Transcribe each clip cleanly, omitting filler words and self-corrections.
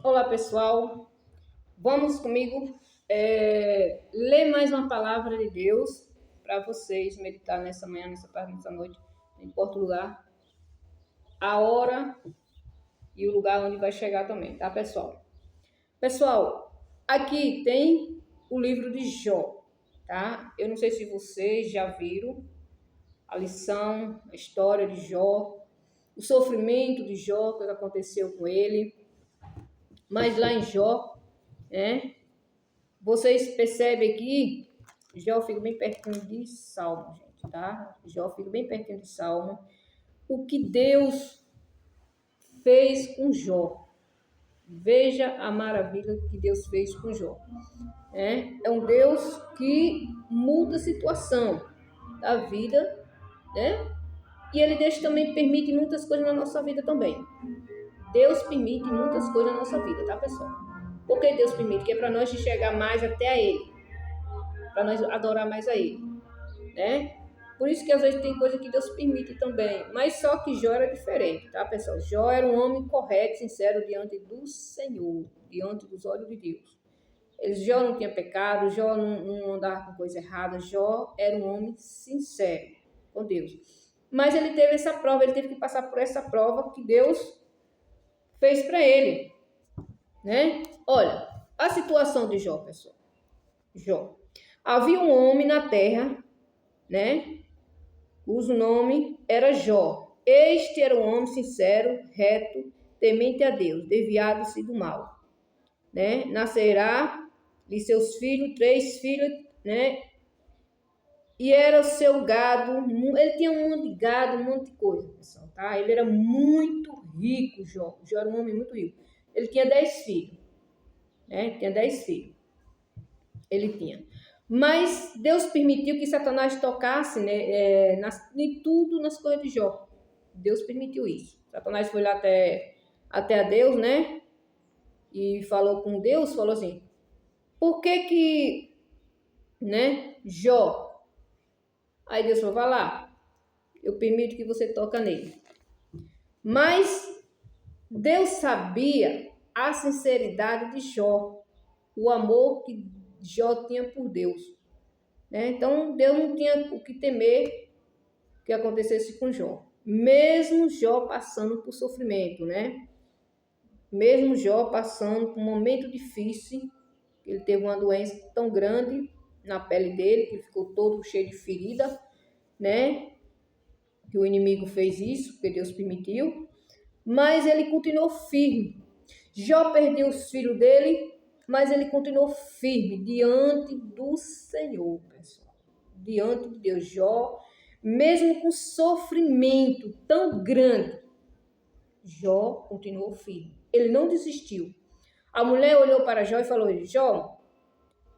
Olá, pessoal. Vamos comigo ler mais uma palavra de Deus para vocês meditar nessa manhã, nessa tarde, nessa noite. Não importa o lugar, a hora e o lugar onde vai chegar também, tá, pessoal? Pessoal, aqui tem o livro de Jó, tá? Eu não sei se vocês já viram a lição, a história de Jó, o sofrimento de Jó, o que aconteceu com ele. Mas lá em Jó, vocês percebem aqui, Jó fica bem pertinho de Salmo, gente, tá? Jó fica bem pertinho de Salmo. O que Deus fez com Jó. Veja a maravilha que Deus fez com Jó. É um Deus que muda a situação da vida, né? E Ele também permite muitas coisas na nossa vida também. Deus permite muitas coisas na nossa vida, tá, pessoal? Por que Deus permite? Que é para nós chegar mais até a Ele, para nós adorar mais a Ele, né? Por isso que às vezes tem coisa que Deus permite também, mas só que Jó era diferente, tá, pessoal? Jó era um homem correto, sincero diante do Senhor, diante dos olhos de Deus. Jó não tinha pecado, Jó não andava com coisa errada, Jó era um homem sincero com Deus. Mas ele teve essa prova, ele teve que passar por essa prova que Deus fez para ele, né? Olha, a situação de Jó, pessoal. Jó. Havia um homem na terra, né? Cujo nome era Jó. Este era um homem sincero, reto, temente a Deus, desviado-se do mal, né? Nascerá de seus filhos, 3 filhos, né? E era o seu gado, ele tinha um monte de gado, um monte de coisa, pessoal, tá? Ele era muito rico, Jó. Jó era um homem muito rico. Ele tinha 10 filhos, né? Tinha 10 filhos. Ele tinha. Mas Deus permitiu que Satanás tocasse, né, em tudo nas coisas de Jó. Deus permitiu isso. Satanás foi lá até a Deus, né? E falou com Deus, falou assim: por que, né, Jó? Aí Deus falou: vai lá, eu permito que você toque nele. Mas Deus sabia a sinceridade de Jó, o amor que Jó tinha por Deus, né? Então Deus não tinha o que temer que acontecesse com Jó, mesmo Jó passando por sofrimento, né? Mesmo Jó passando por um momento difícil, ele teve uma doença tão grande na pele dele que ele ficou todo cheio de ferida, né? Que o inimigo fez isso, porque Deus permitiu, mas ele continuou firme. Jó perdeu os filhos dele, mas ele continuou firme diante do Senhor, pessoal. Diante de Deus. Jó, mesmo com sofrimento tão grande, Jó continuou firme. Ele não desistiu. A mulher olhou para Jó e falou: Jó,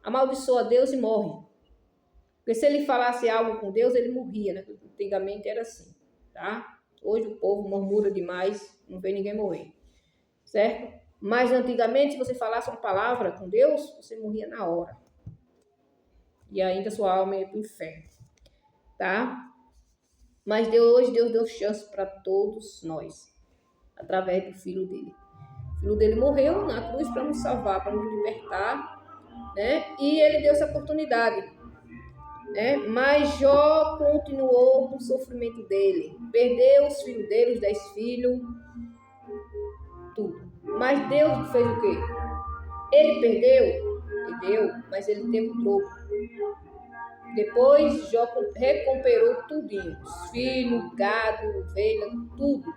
amaldiçoa Deus e morre. Porque se ele falasse algo com Deus, ele morria, né? Antigamente era assim, tá? Hoje o povo murmura demais, não vê ninguém morrer, certo? Mas antigamente, se você falasse uma palavra com Deus, você morria na hora. E ainda sua alma ia para o inferno, tá? Mas hoje Deus deu chance para todos nós, através do filho dele. O filho dele morreu na cruz para nos salvar, para nos libertar, né? E ele deu essa oportunidade, né? Mas Jó continuou com o sofrimento dele. Perdeu os filhos dele, os 10 filhos, tudo. Mas Deus fez o quê? Ele perdeu, mas ele teve o troco. Depois Jó recuperou tudinho. Os filhos, gado, ovelha, tudo.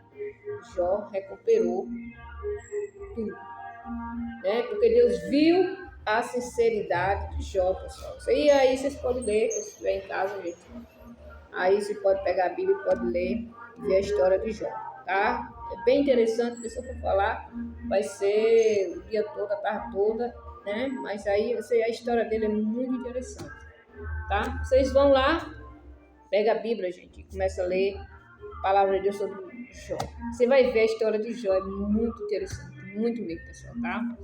Jó recuperou tudo, né? Porque Deus viu a sinceridade de Jó, pessoal. E aí vocês podem ler, se estiver em casa, gente. Aí você pode pegar a Bíblia e pode ler e ver a história de Jó, tá? É bem interessante, se eu for falar, vai ser o dia todo, a tarde toda, né? Mas aí a história dele é muito interessante, tá? Vocês vão lá, pega a Bíblia, gente, e começa a ler a palavra de Deus sobre Jó. Você vai ver a história de Jó, é muito interessante, muito mesmo, pessoal, tá?